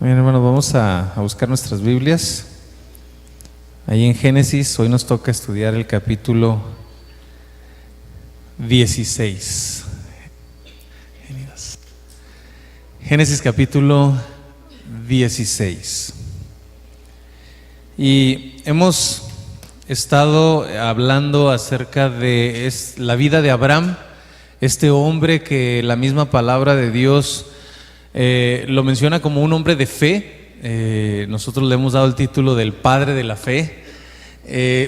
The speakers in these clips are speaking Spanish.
Bien, hermanos, vamos a buscar nuestras Biblias. Ahí en Génesis, hoy nos toca estudiar el capítulo 16. Génesis capítulo 16. Y hemos estado hablando acerca de la vida de Abraham, este hombre que la misma palabra de Dios lo menciona como un hombre de fe. Nosotros le hemos dado el título del padre de la fe.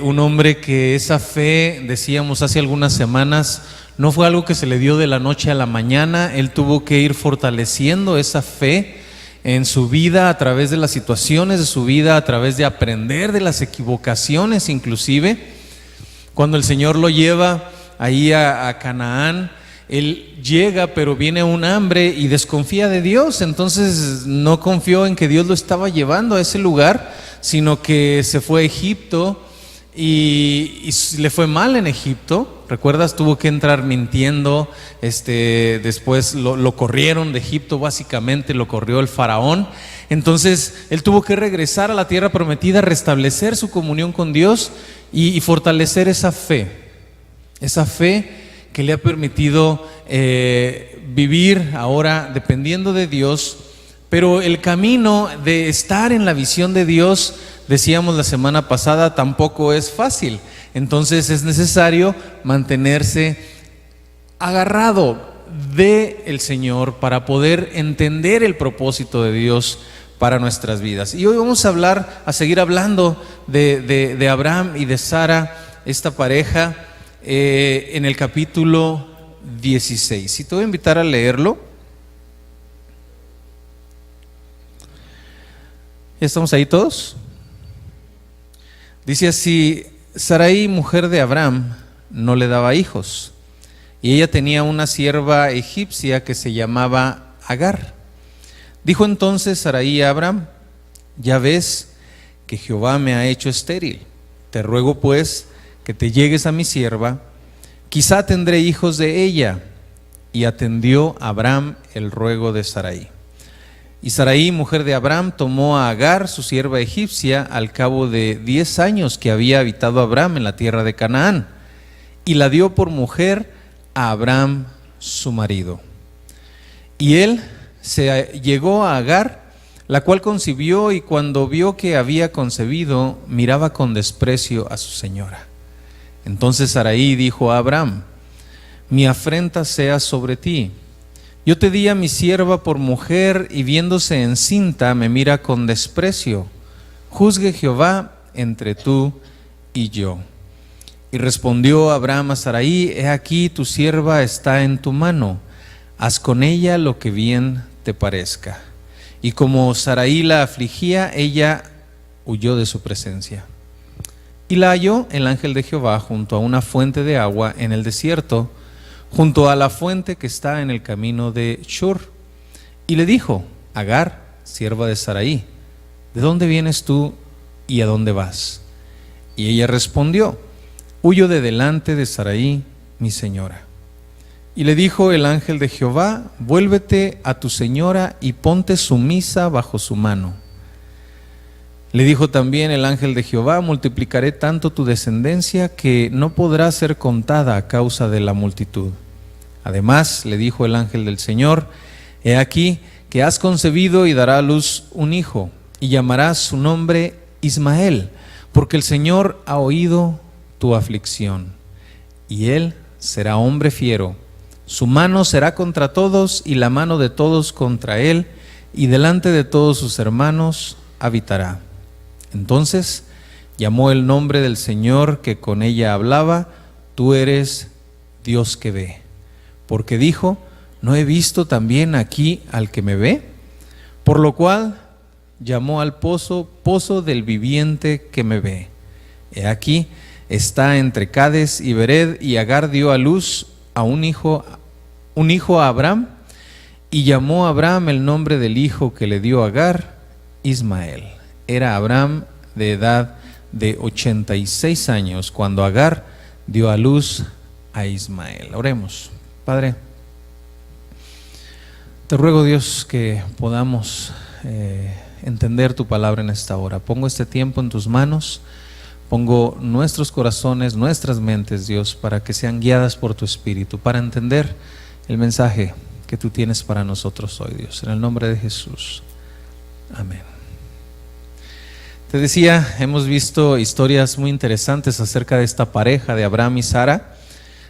Un hombre que esa fe, decíamos hace algunas semanas, no fue algo que se le dio de la noche a la mañana. Él tuvo que ir fortaleciendo esa fe en su vida, a través de las situaciones de su vida, a través de aprender de las equivocaciones inclusive. Cuando el Señor lo lleva ahí a Canaán, él llega, pero viene un hambre y desconfía de Dios. Entonces no confió en que Dios lo estaba llevando a ese lugar, sino que se fue a Egipto y le fue mal en Egipto. ¿Recuerdas? Tuvo que entrar mintiendo. Después lo corrieron de Egipto, básicamente lo corrió el faraón. Entonces él tuvo que regresar a la tierra prometida, restablecer su comunión con Dios y fortalecer esa fe que le ha permitido vivir ahora dependiendo de Dios. Pero el camino de estar en la visión de Dios, decíamos la semana pasada, tampoco es fácil. Entonces es necesario mantenerse agarrado del Señor para poder entender el propósito de Dios para nuestras vidas. Y hoy vamos a seguir hablando de Abraham y de Sara, esta pareja, en el capítulo 16. Y te voy a invitar a leerlo. ¿Ya estamos ahí todos? Dice así: Sarai, mujer de Abraham, no le daba hijos, y ella tenía una sierva egipcia que se llamaba Agar. Dijo entonces Sarai a Abraham: ya ves que Jehová me ha hecho estéril. Te ruego pues que te llegues a mi sierva, quizá tendré hijos de ella. Y atendió Abraham el ruego de Sarai. Y Sarai, mujer de Abraham, tomó a Agar, su sierva egipcia, al cabo de 10 años que había habitado Abraham en la tierra de Canaán, y la dio por mujer a Abraham, su marido. Y él se llegó a Agar, la cual concibió, y cuando vio que había concebido, miraba con desprecio a su señora. Entonces Sarai dijo a Abraham: mi afrenta sea sobre ti. Yo te di a mi sierva por mujer, y viéndose encinta me mira con desprecio. Juzgue Jehová entre tú y yo. Y respondió Abraham a Sarai: he aquí tu sierva está en tu mano, haz con ella lo que bien te parezca. Y como Sarai la afligía, ella huyó de su presencia. Y la halló el ángel de Jehová junto a una fuente de agua en el desierto, junto a la fuente que está en el camino de Shur. Y le dijo: Agar, sierva de Sarai, ¿de dónde vienes tú y a dónde vas? Y ella respondió: huyo de delante de Sarai, mi señora. Y le dijo el ángel de Jehová: vuélvete a tu señora y ponte sumisa bajo su mano. Le dijo también el ángel de Jehová: multiplicaré tanto tu descendencia que no podrá ser contada a causa de la multitud. Además, le dijo el ángel del Señor: he aquí que has concebido y dará a luz un hijo, y llamarás su nombre Ismael, porque el Señor ha oído tu aflicción. Y él será hombre fiero, su mano será contra todos, y la mano de todos contra él, y delante de todos sus hermanos habitará. Entonces llamó el nombre del Señor que con ella hablaba: tú eres Dios que ve. Porque dijo: ¿no he visto también aquí al que me ve? Por lo cual llamó al pozo, pozo del viviente que me ve. He aquí, está entre Cades y Bered, y Agar dio a luz a un hijo a Abraham, y llamó a Abraham el nombre del hijo que le dio Agar, Ismael. Era Abraham de edad de 86 años cuando Agar dio a luz a Ismael. Oremos. Padre, te ruego, Dios, que podamos entender tu palabra en esta hora. Pongo este tiempo en tus manos, pongo nuestros corazones, nuestras mentes, Dios, para que sean guiadas por tu Espíritu, para entender el mensaje que tú tienes para nosotros hoy, Dios. En el nombre de Jesús. Amén. Te decía, hemos visto historias muy interesantes acerca de esta pareja de Abraham y Sara,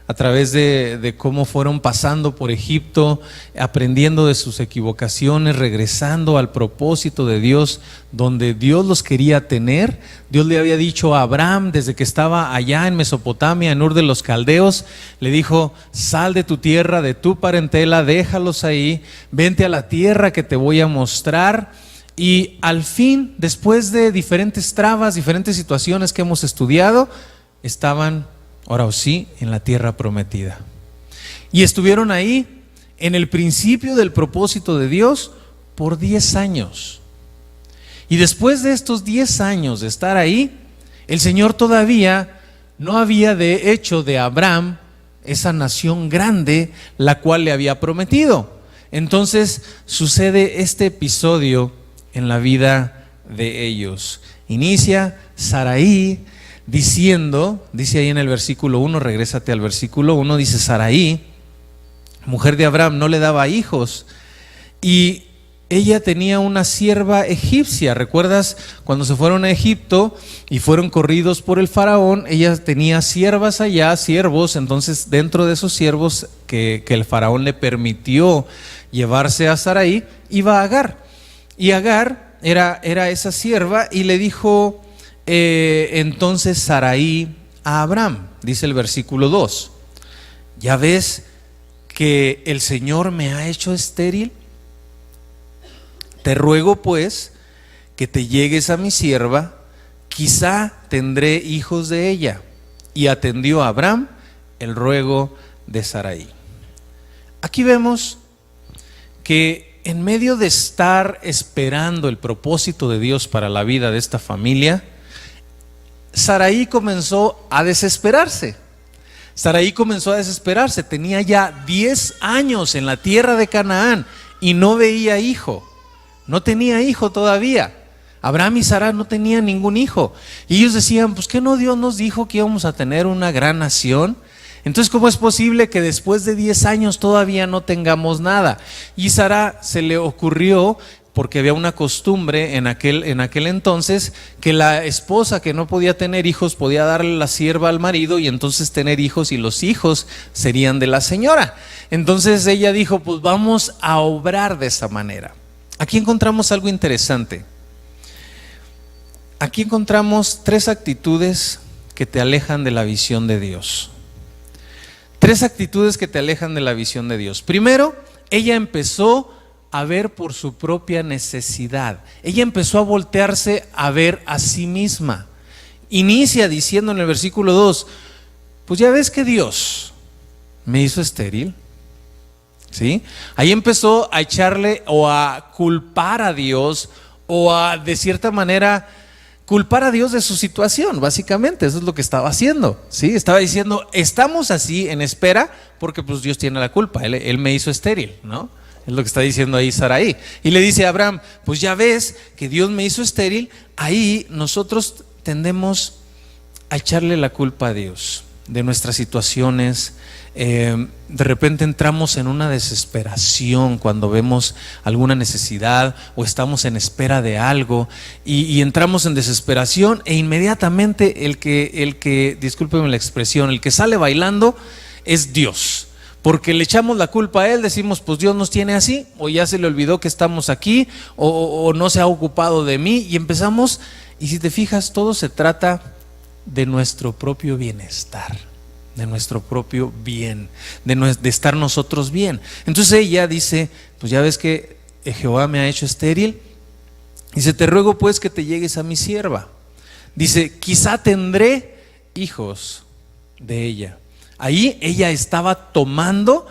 a través de cómo fueron pasando por Egipto, aprendiendo de sus equivocaciones, regresando al propósito de Dios, donde Dios los quería tener. Dios le había dicho a Abraham, desde que estaba allá en Mesopotamia, en Ur de los Caldeos, le dijo: sal de tu tierra, de tu parentela, déjalos ahí, vente a la tierra que te voy a mostrar. Y al fin, después de diferentes trabas, diferentes situaciones que hemos estudiado, estaban, ahora sí, en la tierra prometida. Y estuvieron ahí en el principio del propósito de Dios por 10 años. Y después de estos 10 años de estar ahí, el Señor todavía no había de hecho de Abraham esa nación grande la cual le había prometido. Entonces sucede este episodio en la vida de ellos. Inicia Saraí diciendo, dice ahí en el versículo 1, regrésate al versículo 1, dice: Saraí, mujer de Abraham, no le daba hijos, y ella tenía una sierva egipcia. ¿Recuerdas cuando se fueron a Egipto y fueron corridos por el faraón? Ella tenía siervas allá, siervos. Entonces, dentro de esos siervos que el faraón le permitió llevarse a Saraí, iba Agar. Y Agar era esa sierva, y le dijo entonces Saraí a Abraham, dice el versículo 2: ¿ya ves que el Señor me ha hecho estéril? Te ruego pues que te llegues a mi sierva, quizá tendré hijos de ella. Y atendió a Abraham el ruego de Saraí. Aquí vemos que en medio de estar esperando el propósito de Dios para la vida de esta familia, Saraí comenzó a desesperarse. Tenía ya 10 años en la tierra de Canaán y no veía hijo. No tenía hijo todavía. Abraham y Sara no tenían ningún hijo. Y ellos decían: pues ¿qué no Dios nos dijo que íbamos a tener una gran nación? Entonces, ¿cómo es posible que después de 10 años todavía no tengamos nada? Y Sara se le ocurrió, porque había una costumbre en aquel entonces, que la esposa que no podía tener hijos podía darle la sierva al marido y entonces tener hijos, y los hijos serían de la señora. Entonces ella dijo: pues vamos a obrar de esa manera. Aquí encontramos algo interesante. Aquí encontramos 3 actitudes que te alejan de la visión de Dios. 3 actitudes que te alejan de la visión de Dios. Primero, ella empezó a ver por su propia necesidad. Ella empezó a voltearse a ver a sí misma. Inicia diciendo en el versículo 2: pues ya ves que Dios me hizo estéril. ¿Sí? Ahí empezó a echarle o a culpar a Dios, o a, de cierta manera, culpar a Dios de su situación. Básicamente eso es lo que estaba haciendo, ¿sí? Estaba diciendo: estamos así en espera porque pues Dios tiene la culpa, él me hizo estéril, ¿no? Es lo que está diciendo ahí Saraí. Y le dice a Abraham: pues ya ves que Dios me hizo estéril. Ahí nosotros tendemos a echarle la culpa a Dios de nuestras situaciones. De repente entramos en una desesperación cuando vemos alguna necesidad o estamos en espera de algo, y entramos en desesperación, e inmediatamente el que, discúlpeme la expresión, el que sale bailando es Dios, porque le echamos la culpa a Él. Decimos: pues Dios nos tiene así, o ya se le olvidó que estamos aquí, o no se ha ocupado de mí, y empezamos. Y si te fijas, todo se trata de nuestro propio bienestar, de nuestro propio bien, de estar nosotros bien. Entonces ella dice: pues ya ves que Jehová me ha hecho estéril. Dice: te ruego pues que te llegues a mi sierva. Dice: quizá tendré hijos de ella. Ahí ella estaba tomando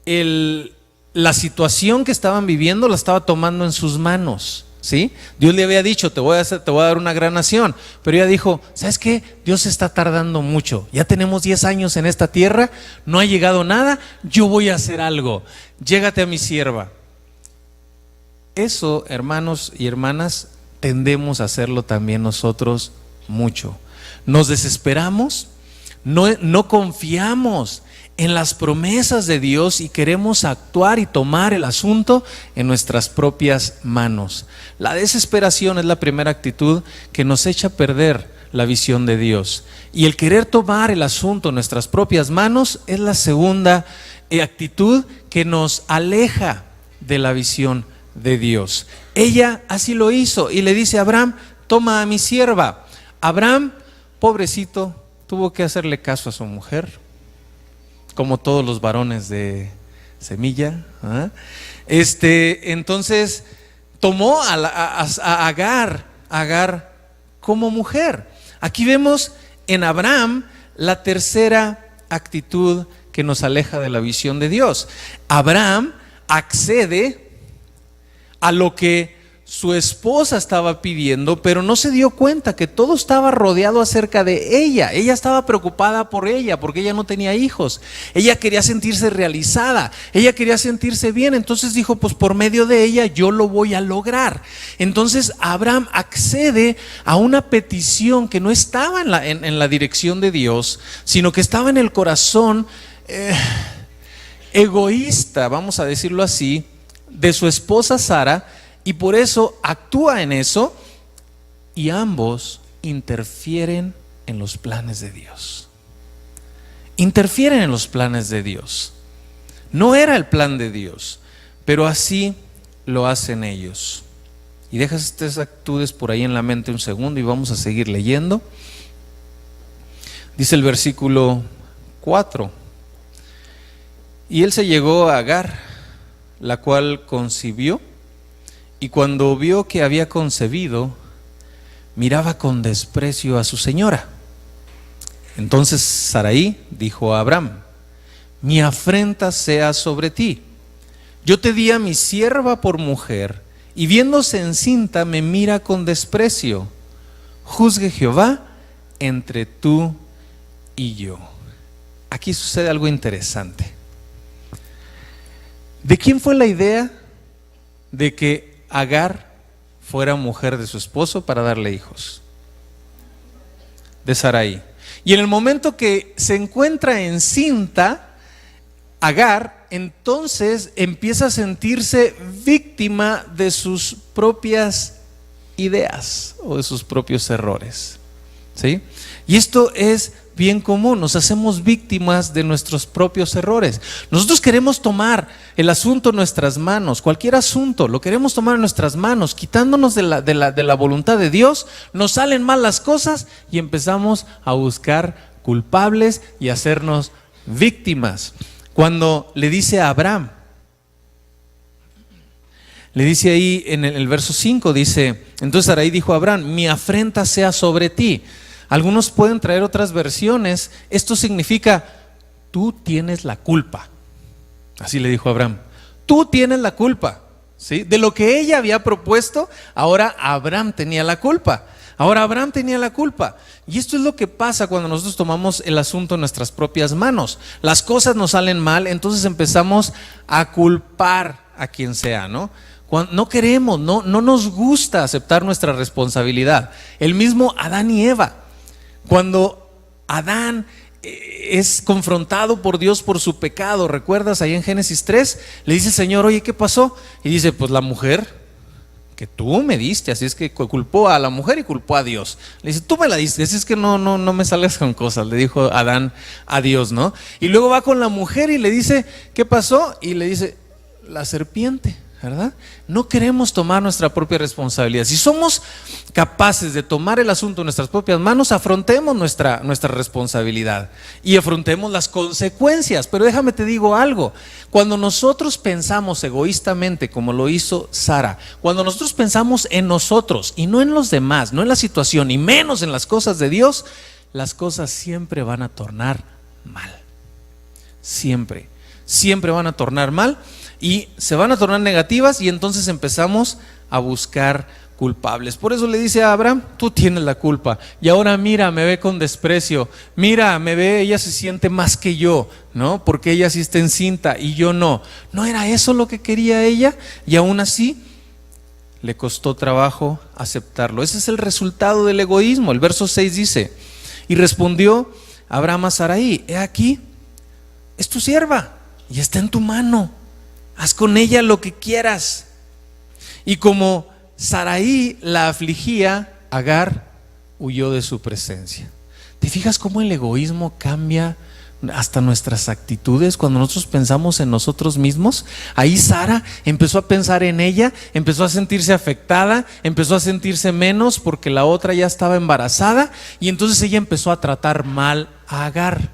la situación que estaban viviendo, la estaba tomando en sus manos. ¿Sí? Dios le había dicho: te voy a dar una gran nación. Pero ella dijo: ¿sabes qué? Dios se está tardando mucho. Ya tenemos 10 años en esta tierra, no ha llegado nada. Yo voy a hacer algo. Llégate a mi sierva. Eso, hermanos y hermanas, tendemos a hacerlo también nosotros mucho. Nos desesperamos, no confiamos en las promesas de Dios y queremos actuar y tomar el asunto en nuestras propias manos. La desesperación es la primera actitud que nos echa a perder la visión de Dios. Y el querer tomar el asunto en nuestras propias manos es la segunda actitud que nos aleja de la visión de Dios. Ella así lo hizo y le dice a Abraham: toma a mi sierva. Abraham, pobrecito, tuvo que hacerle caso a su mujer, como todos los varones de semilla. Entonces tomó a Agar como mujer. Aquí vemos en Abraham la tercera actitud que nos aleja de la visión de Dios. Abraham accede a lo que su esposa estaba pidiendo, pero no se dio cuenta que todo estaba rodeado acerca de ella. Ella estaba preocupada por ella, porque ella no tenía hijos. Ella quería sentirse realizada, ella quería sentirse bien. Entonces dijo: pues por medio de ella yo lo voy a lograr. Entonces Abraham accede a una petición que no estaba en la dirección de Dios, sino que estaba en el corazón egoísta, vamos a decirlo así, de su esposa Sara. Y por eso actúa en eso, y ambos interfieren en los planes de Dios. Interfieren en los planes de Dios. No era el plan de Dios, pero así lo hacen ellos. Y dejas estas actitudes por ahí en la mente un segundo y vamos a seguir leyendo. Dice el versículo 4: y él se llegó a Agar, la cual concibió. Y cuando vio que había concebido, miraba con desprecio a su señora. Entonces Sarai dijo a Abraham: mi afrenta sea sobre ti. Yo te di a mi sierva por mujer, y viéndose encinta me mira con desprecio. Juzgue Jehová entre tú y yo. Aquí sucede algo interesante. ¿De quién fue la idea de que Agar fuera mujer de su esposo para darle hijos? De Sarai. Y en el momento que se encuentra encinta Agar, entonces empieza a sentirse víctima de sus propias ideas o de sus propios errores. ¿Sí? Y esto es bien común, nos hacemos víctimas de nuestros propios errores. Nosotros queremos tomar el asunto en nuestras manos, cualquier asunto, lo queremos tomar en nuestras manos, quitándonos de la voluntad de Dios. Nos salen mal las cosas y empezamos a buscar culpables y a hacernos víctimas. Cuando le dice a Abraham, le dice ahí en el verso 5, dice: entonces Sarai dijo a Abraham: mi afrenta sea sobre ti. Algunos pueden traer otras versiones. Esto significa: tú tienes la culpa. Así le dijo a Abraham: tú tienes la culpa, ¿sí? De lo que ella había propuesto, ahora Abraham tenía la culpa. Y esto es lo que pasa cuando nosotros tomamos el asunto en nuestras propias manos. Las cosas nos salen mal, entonces empezamos a culpar a quien sea, ¿no? No queremos, no nos gusta aceptar nuestra responsabilidad. El mismo Adán y Eva. Cuando Adán es confrontado por Dios por su pecado, ¿recuerdas? Ahí en Génesis 3, le dice el Señor: oye, ¿qué pasó? Y dice: pues la mujer que tú me diste. Así es que culpó a la mujer y culpó a Dios. Le dice: tú me la diste, así es que no me salgas con cosas. Le dijo Adán a Dios, ¿no? Y luego va con la mujer y le dice: ¿qué pasó? Y le dice: la serpiente. ¿Verdad? No queremos tomar nuestra propia responsabilidad. Si somos capaces de tomar el asunto en nuestras propias manos, afrontemos nuestra responsabilidad y afrontemos las consecuencias. Pero déjame te digo algo: cuando nosotros pensamos egoístamente, como lo hizo Sara, cuando nosotros pensamos en nosotros y no en los demás, no en la situación y menos en las cosas de Dios, las cosas siempre van a tornar mal. Siempre van a tornar mal. Y se van a tornar negativas, y entonces empezamos a buscar culpables. Por eso le dice a Abraham: tú tienes la culpa. Y ahora mira, me ve con desprecio. Mira, me ve, ella se siente más que yo, ¿no? Porque ella sí está encinta y yo no. ¿No era eso lo que quería ella? Y aún así le costó trabajo aceptarlo. Ese es el resultado del egoísmo. El verso 6 dice: y respondió Abraham a Sarai: he aquí, es tu sierva y está en tu mano, haz con ella lo que quieras. Y como Sarai la afligía, Agar huyó de su presencia. ¿Te fijas cómo el egoísmo cambia hasta nuestras actitudes cuando nosotros pensamos en nosotros mismos? Ahí Sara empezó a pensar en ella, empezó a sentirse afectada, empezó a sentirse menos porque la otra ya estaba embarazada, y entonces ella empezó a tratar mal a Agar.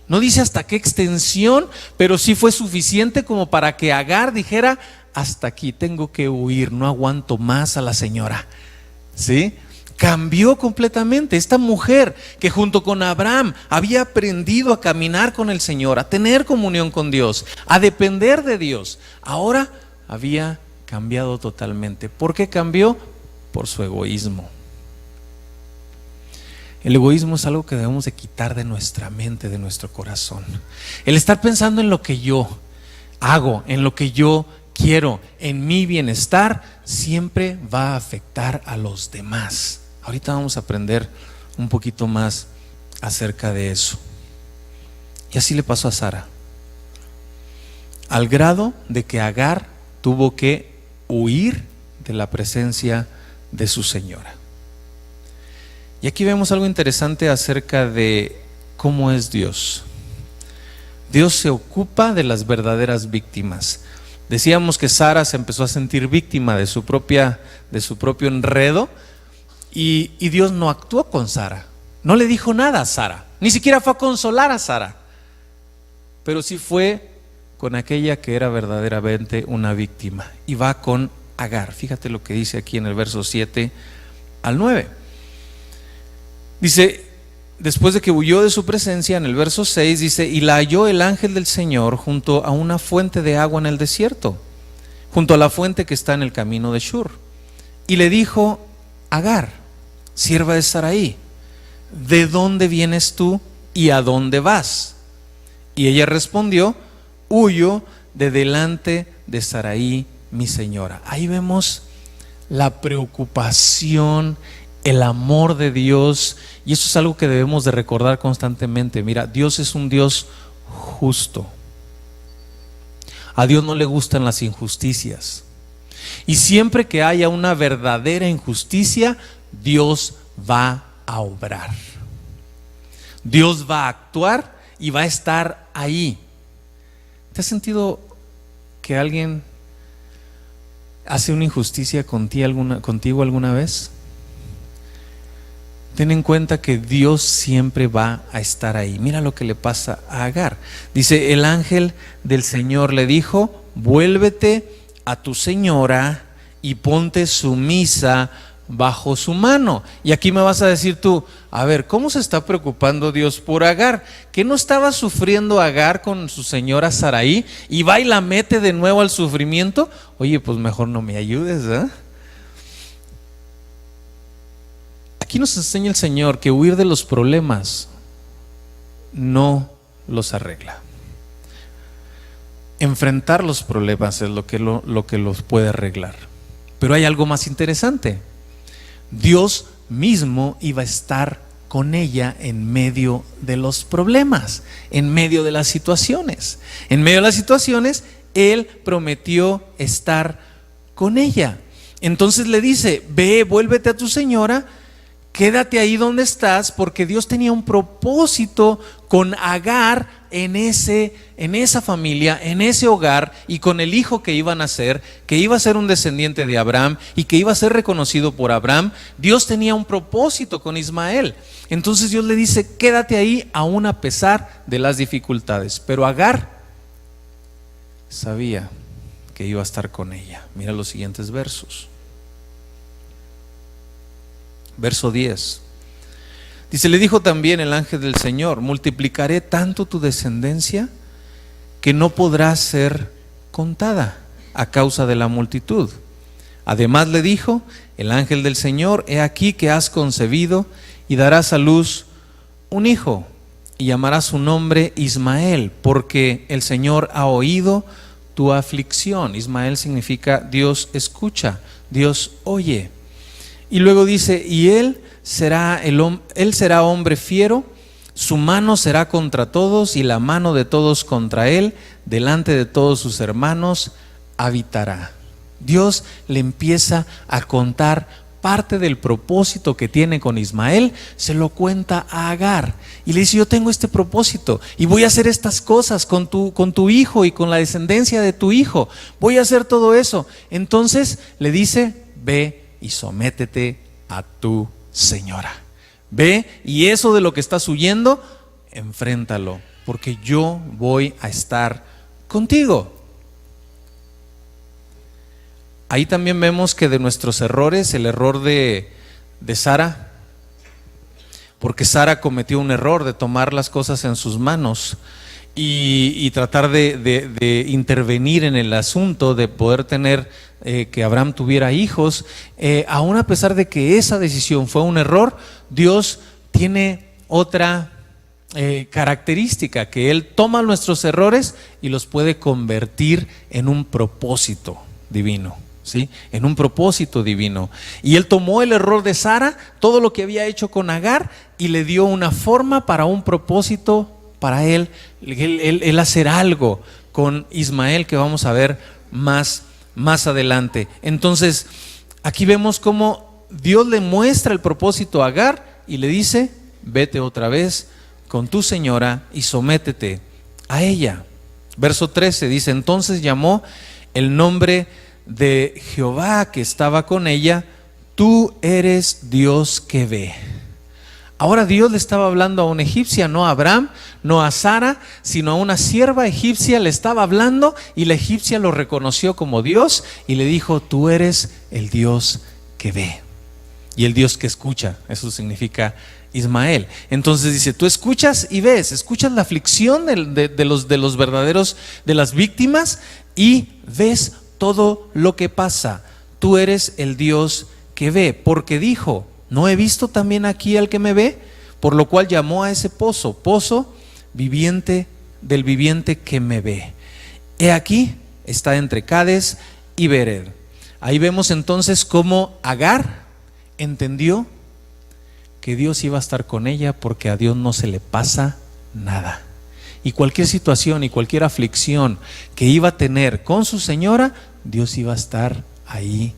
No dice hasta qué extensión, pero sí fue suficiente como para que Agar dijera: hasta aquí, tengo que huir, no aguanto más a la señora. ¿Sí? Cambió completamente. Esta mujer que junto con Abraham había aprendido a caminar con el Señor, a tener comunión con Dios, a depender de Dios, ahora había cambiado totalmente. ¿Por qué cambió? Por su egoísmo. El egoísmo es algo que debemos de quitar de nuestra mente, de nuestro corazón. El estar pensando en lo que yo hago, en lo que yo quiero, en mi bienestar, siempre va a afectar a los demás. Ahorita vamos a aprender un poquito más acerca de eso. Y así le pasó a Sara, al grado de que Agar tuvo que huir de la presencia de su señora. Y aquí vemos algo interesante acerca de cómo es Dios. Dios se ocupa de las verdaderas víctimas. Decíamos que Sara se empezó a sentir víctima de su propio enredo, y Dios no actuó con Sara. No le dijo nada a Sara, ni siquiera fue a consolar a Sara, pero sí fue con aquella que era verdaderamente una víctima, y va con Agar. Fíjate lo que dice aquí en el verso 7 al 9. Dice, después de que huyó de su presencia, en el verso 6 dice: y la halló el ángel del Señor junto a una fuente de agua en el desierto, junto a la fuente que está en el camino de Shur. Y le dijo: Agar, sierva de Sarai, ¿de dónde vienes tú y a dónde vas? Y ella respondió: huyo de delante de Sarai, mi señora. Ahí vemos la preocupación, el amor de Dios, y eso es algo que debemos de recordar constantemente. Mira, Dios es un Dios justo. A Dios no le gustan las injusticias, y siempre que haya una verdadera injusticia, Dios va a obrar. Dios va a actuar y va a estar ahí. ¿Te has sentido que alguien hace una injusticia contigo alguna vez? Ten en cuenta que Dios siempre va a estar ahí. Mira lo que le pasa a Agar. Dice: el ángel del Señor le dijo: vuélvete a tu señora y ponte sumisa bajo su mano. Y aquí me vas a decir tú: a ver, ¿cómo se está preocupando Dios por Agar? ¿Que no estaba sufriendo Agar con su señora Sarai y va y la mete de nuevo al sufrimiento? Oye, pues mejor no me ayudes, ¿eh? Aquí nos enseña el Señor que huir de los problemas no los arregla. Enfrentar los problemas es lo que los puede arreglar. Pero hay algo más interesante. Dios mismo iba a estar con ella en medio de los problemas, en medio de las situaciones. En medio de las situaciones, Él prometió estar con ella. Entonces le dice: ve, vuélvete a tu señora, quédate ahí donde estás, porque Dios tenía un propósito con Agar en esa familia, en ese hogar, y con el hijo que iba a nacer, que iba a ser un descendiente de Abraham y que iba a ser reconocido por Abraham. Dios tenía un propósito con Ismael. Entonces Dios le dice: quédate ahí aún a pesar de las dificultades. Pero Agar sabía que iba a estar con ella. Mira los siguientes versos. Verso 10. Dice: le dijo también el ángel del Señor: multiplicaré tanto tu descendencia que no podrá ser contada a causa de la multitud. Además le dijo el ángel del Señor: he aquí que has concebido y darás a luz un hijo, y llamarás su nombre Ismael, porque el Señor ha oído tu aflicción. Ismael significa Dios escucha Dios oye. Y luego dice, y él será hombre fiero, su mano será contra todos y la mano de todos contra él, delante de todos sus hermanos habitará. Dios le empieza a contar parte del propósito que tiene con Ismael, se lo cuenta a Agar y le dice, yo tengo este propósito y voy a hacer estas cosas con tu hijo y con la descendencia de tu hijo, voy a hacer todo eso. Entonces le dice, ve y sométete a tu señora, ve y eso de lo que estás huyendo, enfréntalo, porque yo voy a estar contigo. Ahí también vemos que de nuestros errores, el error de Sara, porque Sara cometió un error de tomar las cosas en sus manos y tratar de intervenir en el asunto, de poder tener que Abraham tuviera hijos, aún a pesar de que esa decisión fue un error, Dios tiene otra característica, que Él toma nuestros errores y los puede convertir en un propósito divino. ¿Sí? En un propósito divino. Y él tomó el error de Sara, todo lo que había hecho con Agar, y le dio una forma para un propósito para él hacer algo con Ismael, que vamos a ver más adelante. Entonces, aquí vemos cómo Dios le muestra el propósito a Agar y le dice, vete otra vez con tu señora y sométete a ella. Verso 13 dice, entonces llamó el nombre de Jehová que estaba con ella, tú eres Dios que ve. Ahora Dios le estaba hablando a una egipcia, no a Abraham, no a Sara, sino a una sierva egipcia le estaba hablando, y la egipcia lo reconoció como Dios y le dijo, tú eres el Dios que ve y el Dios que escucha. Eso significa Ismael. Entonces dice, tú escuchas y ves, escuchas la aflicción de los verdaderos, de las víctimas, y ves todo lo que pasa. Tú eres el Dios que ve, porque dijo, ¿no he visto también aquí al que me ve? Por lo cual llamó a ese pozo viviente del viviente que me ve. He aquí, está entre Cades y Bered. Ahí vemos entonces cómo Agar entendió que Dios iba a estar con ella, porque a Dios no se le pasa nada. Y cualquier situación y cualquier aflicción que iba a tener con su señora, Dios iba a estar ahí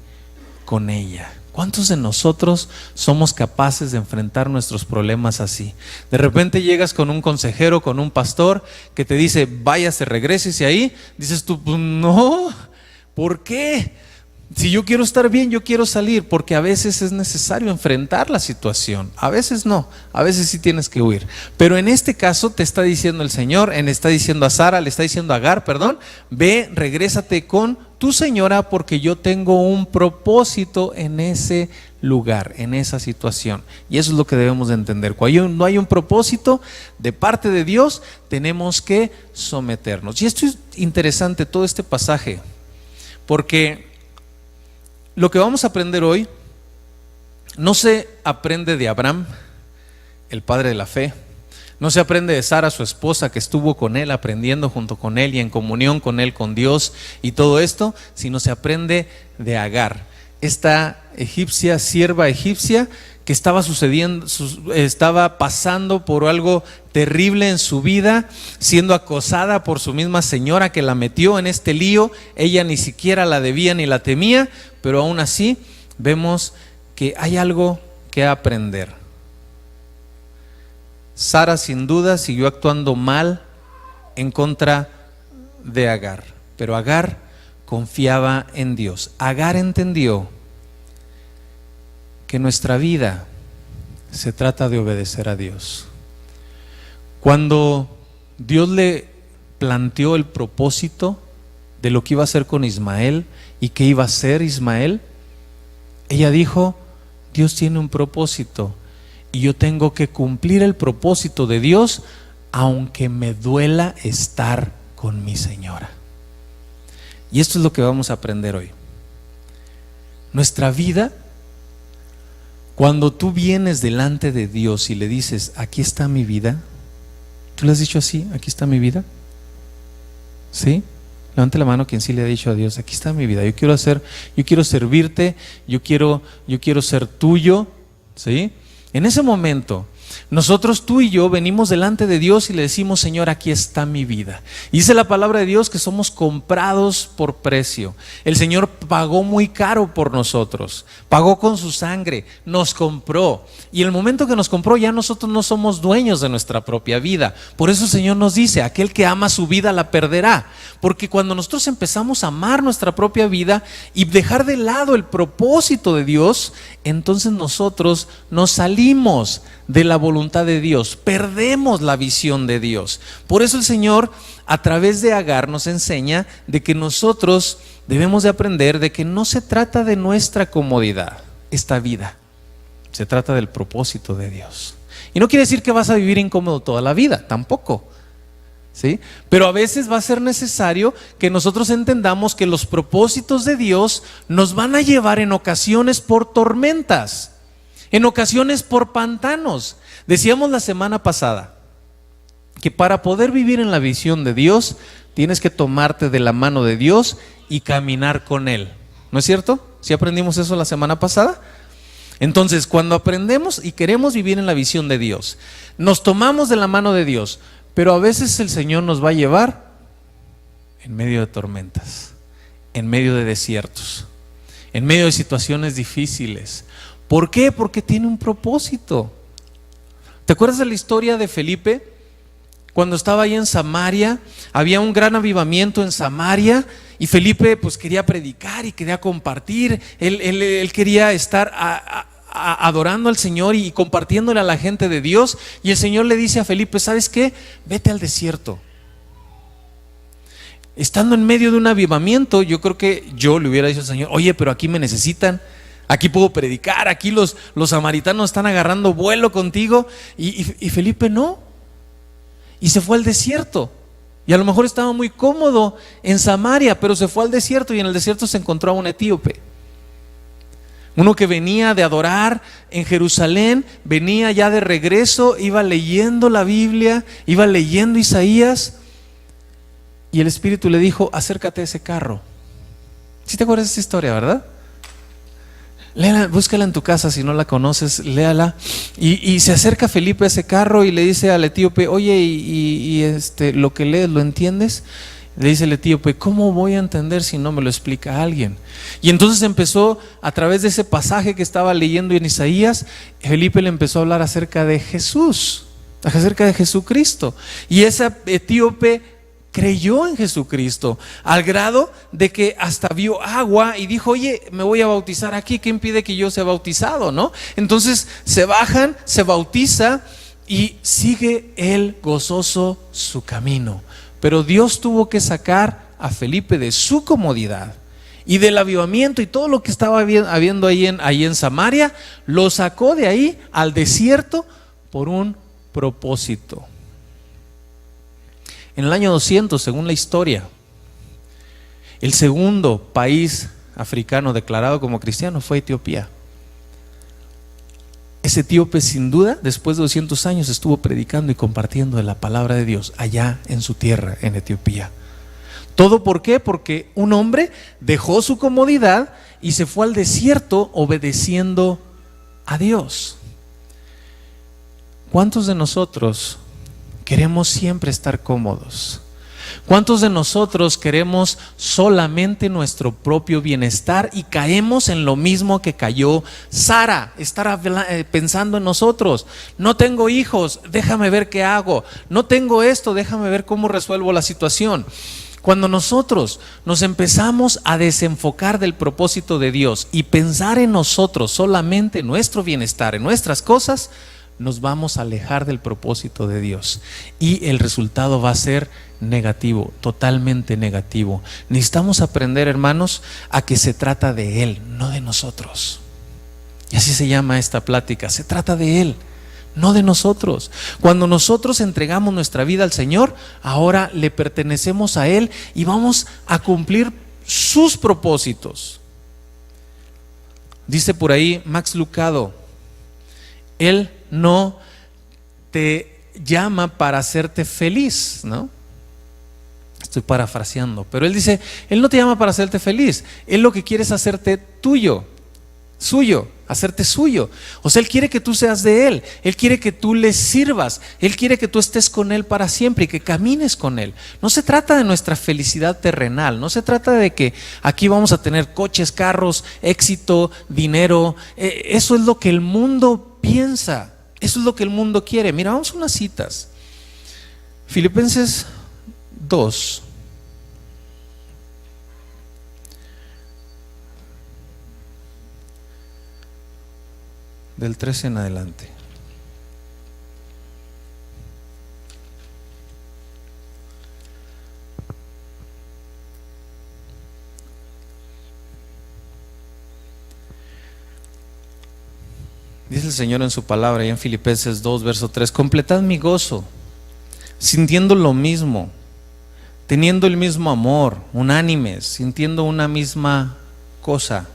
con ella. ¿Cuántos de nosotros somos capaces de enfrentar nuestros problemas así? De repente llegas con un consejero, con un pastor que te dice, váyase, regrésese ahí. Dices tú, pues no, ¿por qué? Si yo quiero estar bien, yo quiero salir, porque a veces es necesario enfrentar la situación, a veces no, a veces sí tienes que huir. Pero en este caso te está diciendo el Señor, está diciendo a Sara, le está diciendo a Agar, ve, regrésate con tu señora, porque yo tengo un propósito en ese lugar, en esa situación. Y eso es lo que debemos de entender. Cuando no hay un propósito de parte de Dios, tenemos que someternos. Y esto es interesante, todo este pasaje, porque lo que vamos a aprender hoy no se aprende de Abraham, el padre de la fe, no se aprende de Sara, su esposa, que estuvo con él, aprendiendo junto con él y en comunión con él, con Dios y todo esto, sino se aprende de Agar, esta egipcia, sierva egipcia, que estaba pasando por algo terrible en su vida, siendo acosada por su misma señora que la metió en este lío. Ella ni siquiera la debía ni la temía, pero aún así vemos que hay algo que aprender. Sara sin duda siguió actuando mal en contra de Agar, pero Agar confiaba en Dios. Agar entendió que nuestra vida se trata de obedecer a Dios. Cuando Dios le planteó el propósito de lo que iba a hacer con Ismael y que iba a ser Ismael, ella dijo, Dios tiene un propósito y yo tengo que cumplir el propósito de Dios, aunque me duela estar con mi señora. Y esto es lo que vamos a aprender hoy. Nuestra vida, cuando tú vienes delante de Dios y le dices, aquí está mi vida, ¿tú le has dicho así, aquí está mi vida? ¿Sí? Levante la mano quien sí le ha dicho a Dios, aquí está mi vida, yo quiero servirte, yo quiero ser tuyo, ¿sí? En ese momento, nosotros, tú y yo, venimos delante de Dios y le decimos, Señor, aquí está mi vida. Y dice la palabra de Dios que somos comprados por precio. El Señor pagó muy caro por nosotros, pagó con su sangre, nos compró. Y el momento que nos compró, ya nosotros no somos dueños de nuestra propia vida. Por eso el Señor nos dice, aquel que ama su vida la perderá. Porque cuando nosotros empezamos a amar nuestra propia vida y dejar de lado el propósito de Dios, entonces nosotros nos salimos de la voluntad de Dios, perdemos la visión de Dios. Por eso el Señor a través de Agar nos enseña de que nosotros debemos de aprender de que no se trata de nuestra comodidad esta vida, se trata del propósito de Dios. Y no quiere decir que vas a vivir incómodo toda la vida, tampoco, ¿sí? Pero a veces va a ser necesario que nosotros entendamos que los propósitos de Dios nos van a llevar en ocasiones por tormentas, en ocasiones por pantanos. Decíamos la semana pasada que para poder vivir en la visión de Dios tienes que tomarte de la mano de Dios y caminar con Él, ¿no es cierto? ¿Sí aprendimos eso la semana pasada? Entonces, cuando aprendemos y queremos vivir en la visión de Dios, nos tomamos de la mano de Dios, pero a veces el Señor nos va a llevar en medio de tormentas, en medio de desiertos, en medio de situaciones difíciles. ¿Por qué? Porque tiene un propósito. ¿Te acuerdas de la historia de Felipe? Cuando estaba ahí en Samaria, había un gran avivamiento en Samaria y Felipe pues quería predicar y quería compartir. Él quería estar adorando al Señor y compartiéndole a la gente de Dios. Y el Señor le dice a Felipe, ¿sabes qué? Vete al desierto. Estando en medio de un avivamiento, yo creo que yo le hubiera dicho al Señor, oye, pero aquí me necesitan. Aquí puedo predicar, aquí los samaritanos están agarrando vuelo contigo. Y Felipe no. Y se fue al desierto. Y a lo mejor estaba muy cómodo en Samaria, pero se fue al desierto y en el desierto se encontró a un etíope. Uno que venía de adorar en Jerusalén, venía ya de regreso, iba leyendo la Biblia, iba leyendo Isaías. Y el Espíritu le dijo, acércate a ese carro. ¿Sí te acuerdas de esa historia, verdad? Léala, búscala en tu casa si no la conoces, léala. Y se acerca Felipe a ese carro y le dice al etíope, oye, lo que lees, ¿lo entiendes? Le dice el etíope, ¿cómo voy a entender si no me lo explica alguien? Y entonces empezó, a través de ese pasaje que estaba leyendo en Isaías, Felipe le empezó a hablar acerca de Jesús, acerca de Jesucristo. Y ese etíope creyó en Jesucristo, al grado de que hasta vio agua y dijo, oye, me voy a bautizar aquí, ¿qué impide que yo sea bautizado, no? Entonces se bajan, se bautiza y sigue él gozoso su camino. Pero Dios tuvo que sacar a Felipe de su comodidad y del avivamiento y todo lo que estaba habiendo ahí en Samaria, lo sacó de ahí al desierto por un propósito. En el año 200, según la historia, el segundo país africano declarado como cristiano fue Etiopía. Ese etíope, sin duda, después de 200 años estuvo predicando y compartiendo de la palabra de Dios allá en su tierra, en Etiopía. ¿Todo por qué? Porque un hombre dejó su comodidad y se fue al desierto obedeciendo a Dios. ¿Cuántos de nosotros queremos siempre estar cómodos? ¿Cuántos de nosotros queremos solamente nuestro propio bienestar y caemos en lo mismo que cayó Sara? Estar pensando en nosotros. No tengo hijos, déjame ver qué hago. No tengo esto, déjame ver cómo resuelvo la situación. Cuando nosotros nos empezamos a desenfocar del propósito de Dios y pensar en nosotros, solamente en nuestro bienestar, en nuestras cosas, nos vamos a alejar del propósito de Dios y el resultado va a ser negativo, totalmente negativo. Necesitamos aprender, hermanos, a que se trata de Él, no de nosotros. Y así se llama esta plática, se trata de Él, no de nosotros. Cuando nosotros entregamos nuestra vida al Señor, ahora le pertenecemos a Él y vamos a cumplir sus propósitos. Dice por ahí Max Lucado, Él no te llama para hacerte feliz, ¿no? Estoy parafraseando, pero Él dice, Él no te llama para hacerte feliz. Él lo que quiere es hacerte tuyo, suyo, hacerte suyo. O sea, Él quiere que tú seas de Él. Él quiere que tú le sirvas. Él quiere que tú estés con Él para siempre y que camines con Él. No se trata de nuestra felicidad terrenal. No se trata de que aquí vamos a tener coches, carros, éxito, dinero. Eso es lo que el mundo piensa. Eso es lo que el mundo quiere. Mira, vamos a unas citas. Filipenses 2. Del 13 en adelante. Dice el Señor en su palabra, y en Filipenses 2, verso 3, completad mi gozo, sintiendo lo mismo, teniendo el mismo amor, unánimes, sintiendo una misma cosa.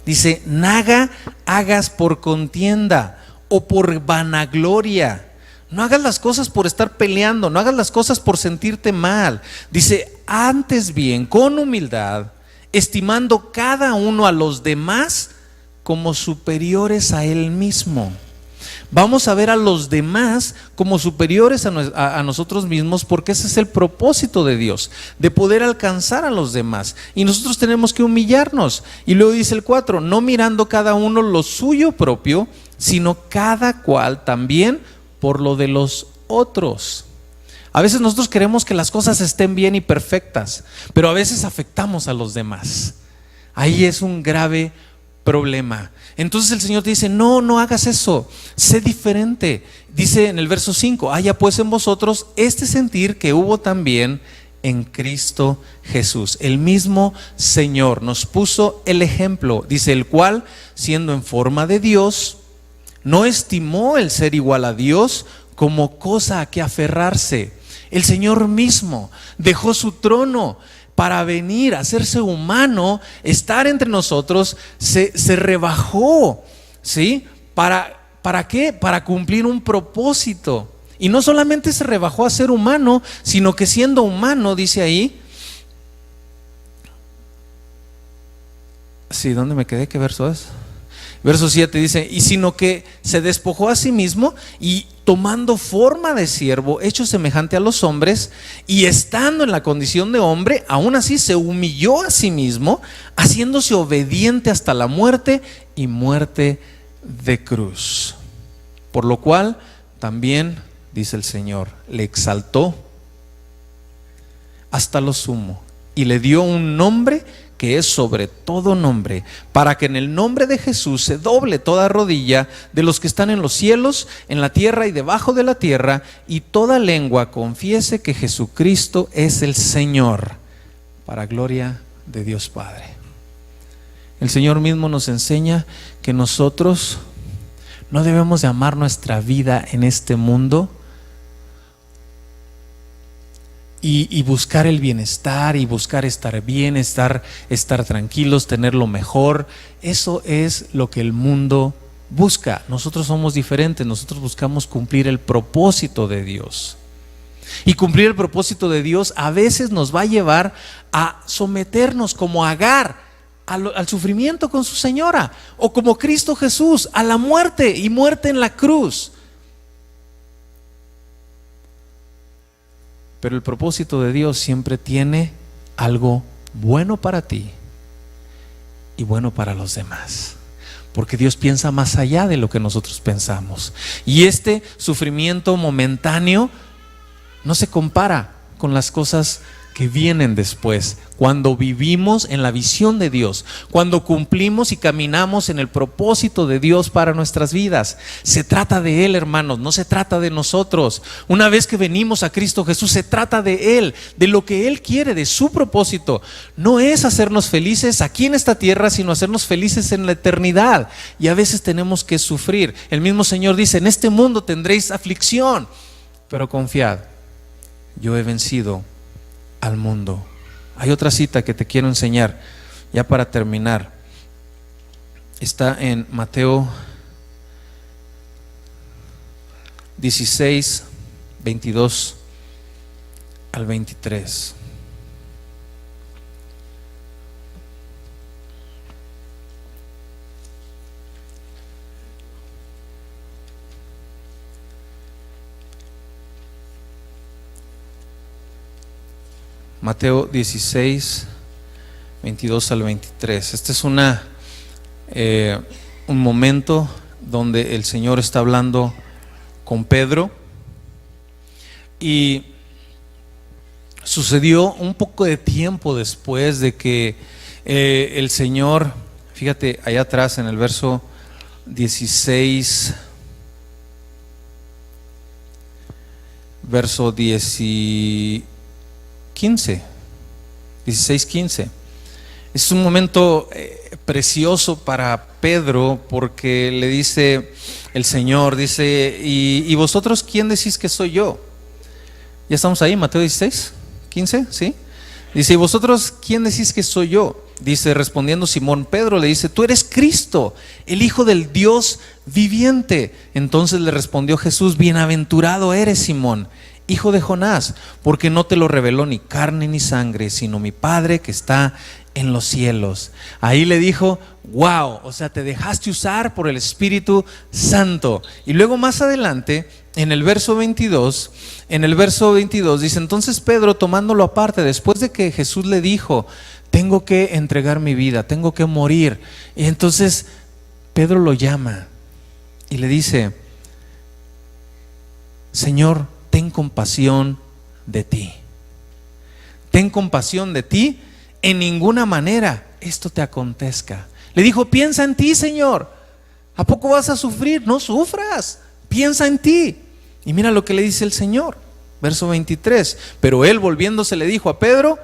Dice, nada hagas por contienda o por vanagloria. No hagas las cosas por estar peleando, no hagas las cosas por sentirte mal. Dice, antes bien, con humildad, estimando cada uno a los demás como superiores a él mismo. Vamos a ver a los demás como superiores a nosotros mismos, porque ese es el propósito de Dios, de poder alcanzar a los demás. Y nosotros tenemos que humillarnos. Y luego dice el 4, no mirando cada uno lo suyo propio, sino cada cual también por lo de los otros. A veces nosotros queremos que las cosas estén bien y perfectas, pero a veces afectamos a los demás. Ahí es un grave problema. Entonces el Señor te dice, no hagas eso, sé diferente. Dice en el verso 5, haya pues en vosotros este sentir que hubo también en Cristo Jesús. El mismo Señor nos puso el ejemplo, dice, el cual siendo en forma de Dios, no estimó el ser igual a Dios como cosa a que aferrarse. El Señor mismo dejó su trono para venir a hacerse humano, estar entre nosotros, se rebajó, ¿sí? ¿Para qué? Para cumplir un propósito. Y no solamente se rebajó a ser humano, sino que siendo humano, dice ahí, sí, ¿dónde me quedé? ¿Qué verso es? Verso 7 dice, y sino que se despojó a sí mismo y tomando forma de siervo, hecho semejante a los hombres, y estando en la condición de hombre, aún así se humilló a sí mismo, haciéndose obediente hasta la muerte y muerte de cruz. Por lo cual también, dice el Señor, le exaltó hasta lo sumo y le dio un nombre que es sobre todo nombre, para que en el nombre de Jesús se doble toda rodilla de los que están en los cielos, en la tierra y debajo de la tierra, y toda lengua confiese que Jesucristo es el Señor, para gloria de Dios Padre. El Señor mismo nos enseña que nosotros no debemos de amar nuestra vida en este mundo y buscar el bienestar y buscar estar bien, estar tranquilos, tener lo mejor. Eso es lo que el mundo busca. Nosotros somos diferentes, nosotros buscamos cumplir el propósito de Dios. Y cumplir el propósito de Dios a veces nos va a llevar a someternos como Agar al sufrimiento con su señora, o como Cristo Jesús a la muerte y muerte en la cruz. Pero el propósito de Dios siempre tiene algo bueno para ti y bueno para los demás, porque Dios piensa más allá de lo que nosotros pensamos. Y este sufrimiento momentáneo no se compara con las cosas que vienen después, cuando vivimos en la visión de Dios, cuando cumplimos y caminamos en el propósito de Dios para nuestras vidas. Se trata de Él, hermanos, no se trata de nosotros. Una vez que venimos a Cristo Jesús, se trata de Él, de lo que Él quiere, de su propósito. No es hacernos felices aquí en esta tierra, sino hacernos felices en la eternidad. Y a veces tenemos que sufrir. El mismo Señor dice, en este mundo tendréis aflicción, pero confiad, yo he vencido al mundo. Hay otra cita que te quiero enseñar ya para terminar. Está en Mateo 16, 22 al 23. Mateo 16, 22 al 23. Este es un momento donde el Señor está hablando con Pedro, y sucedió un poco de tiempo después de que el Señor, fíjate allá atrás en el verso 16, verso 15, 16-15. Es un momento precioso para Pedro, porque le dice el Señor, dice, ¿y vosotros quién decís que soy yo? Ya estamos ahí, Mateo 16, 15, ¿sí? Dice, ¿y vosotros quién decís que soy yo? Dice, respondiendo Simón Pedro, le dice, tú eres Cristo, el Hijo del Dios viviente. Entonces le respondió Jesús, bienaventurado eres, Simón, hijo de Jonás, porque no te lo reveló ni carne ni sangre, sino mi Padre que está en los cielos. Ahí le dijo, wow, o sea, te dejaste usar por el Espíritu Santo. Y luego más adelante, en el verso 22 dice, entonces Pedro, tomándolo aparte, después de que Jesús le dijo, tengo que entregar mi vida, tengo que morir, y entonces Pedro lo llama y le dice, Señor, ten compasión de ti. Ten compasión de ti, en ninguna manera esto te acontezca. Le dijo, piensa en ti, Señor. ¿A poco vas a sufrir? No sufras, piensa en ti. Y mira lo que le dice el Señor, verso 23. Pero él, volviéndose, le dijo a Pedro,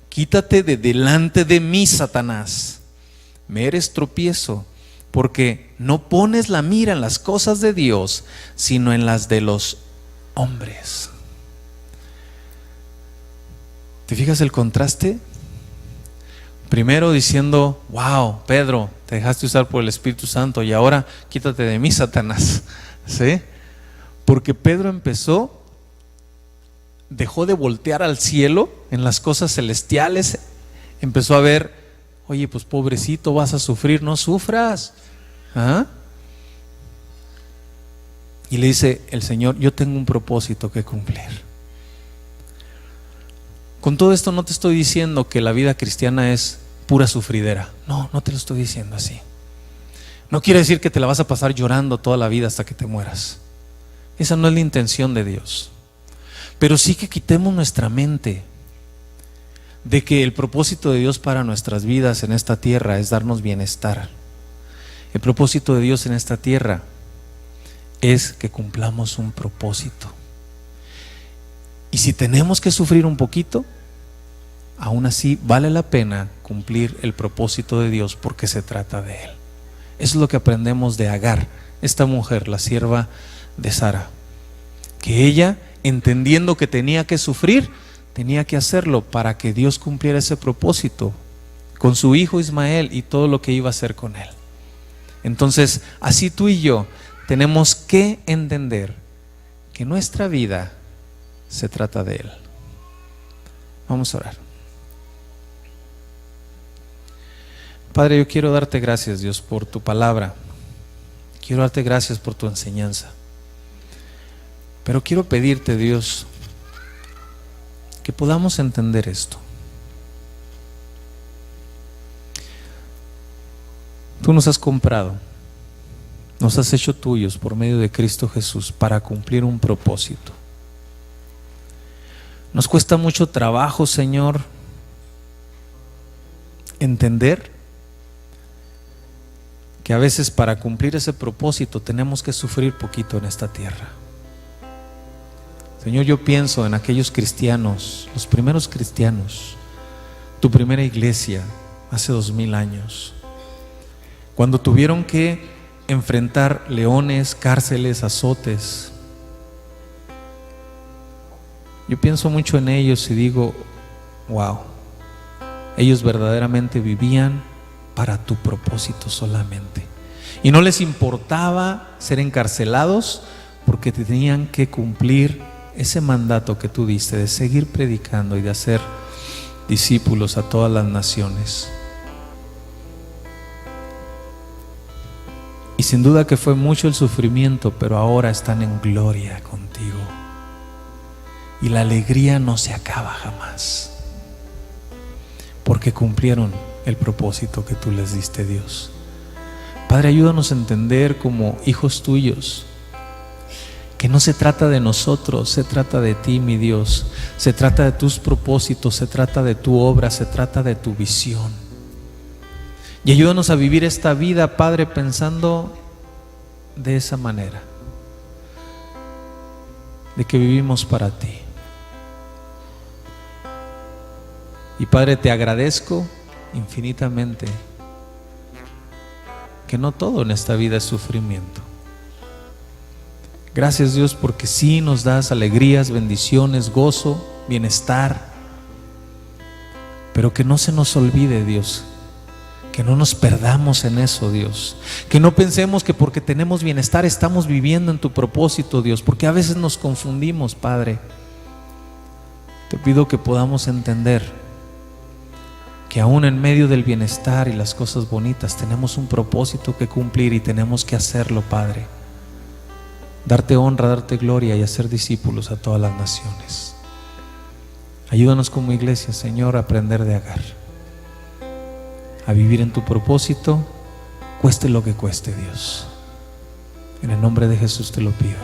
quítate de delante de mí, Satanás. Me eres tropiezo, porque no pones la mira en las cosas de Dios, sino en las de los hombres. ¿Te fijas el contraste? Primero diciendo, wow, Pedro, te dejaste usar por el Espíritu Santo, y ahora quítate de mí, Satanás. ¿Sí? Porque Pedro dejó de voltear al cielo en las cosas celestiales, empezó a ver, oye, pues pobrecito, vas a sufrir, no sufras. ¿Ah? Y le dice el Señor, yo tengo un propósito que cumplir. Con todo esto no te estoy diciendo que la vida cristiana es pura sufridera. No, no te lo estoy diciendo así. No quiere decir que te la vas a pasar llorando toda la vida hasta que te mueras. Esa no es la intención de Dios. Pero sí que quitemos nuestra mente de que el propósito de Dios para nuestras vidas en esta tierra es darnos bienestar. El propósito de Dios en esta tierra es que cumplamos un propósito. Y si tenemos que sufrir un poquito, aún así vale la pena cumplir el propósito de Dios, porque se trata de Él. Eso es lo que aprendemos de Agar, esta mujer, la sierva de Sara, que ella, entendiendo que tenía que sufrir, tenía que hacerlo para que Dios cumpliera ese propósito con su hijo Ismael y todo lo que iba a hacer con él. Entonces, así tú y yo tenemos que entender que nuestra vida se trata de Él. Vamos a orar. Padre, yo quiero darte gracias, Dios, por tu palabra. Quiero darte gracias por tu enseñanza. Pero quiero pedirte, Dios, que podamos entender esto. Tú nos has comprado, nos has hecho tuyos por medio de Cristo Jesús para cumplir un propósito. Nos cuesta mucho trabajo, Señor, entender que a veces para cumplir ese propósito tenemos que sufrir poquito en esta tierra. Señor, yo pienso en aquellos cristianos, los primeros cristianos, tu primera iglesia hace 2000 años, cuando tuvieron que enfrentar leones, cárceles, azotes. Yo pienso mucho en ellos y digo, wow, ellos verdaderamente vivían para tu propósito solamente. Y no les importaba ser encarcelados, porque tenían que cumplir ese mandato que tú diste de seguir predicando y de hacer discípulos a todas las naciones. Y sin duda que fue mucho el sufrimiento, pero ahora están en gloria contigo. Y la alegría no se acaba jamás. porque cumplieron el propósito que tú les diste, Dios. Padre, ayúdanos a entender como hijos tuyos que no se trata de nosotros, se trata de ti, mi Dios. Se trata de tus propósitos, se trata de tu obra, se trata de tu visión. Y ayúdanos a vivir esta vida, Padre, pensando de esa manera, de que vivimos para ti. Y Padre, te agradezco infinitamente que no todo en esta vida es sufrimiento. Gracias, Dios, porque sí nos das alegrías, bendiciones, gozo, bienestar, pero que no se nos olvide, Dios, que no nos perdamos en eso, Dios, que no pensemos que porque tenemos bienestar estamos viviendo en tu propósito, Dios, porque a veces nos confundimos, Padre. Te pido que podamos entender que aún en medio del bienestar y las cosas bonitas tenemos un propósito que cumplir y tenemos que hacerlo, Padre. Darte honra, darte gloria y hacer discípulos a todas las naciones. Ayúdanos como iglesia, Señor, a aprender de Agar, a vivir en tu propósito, cueste lo que cueste, Dios. En el nombre de Jesús te lo pido.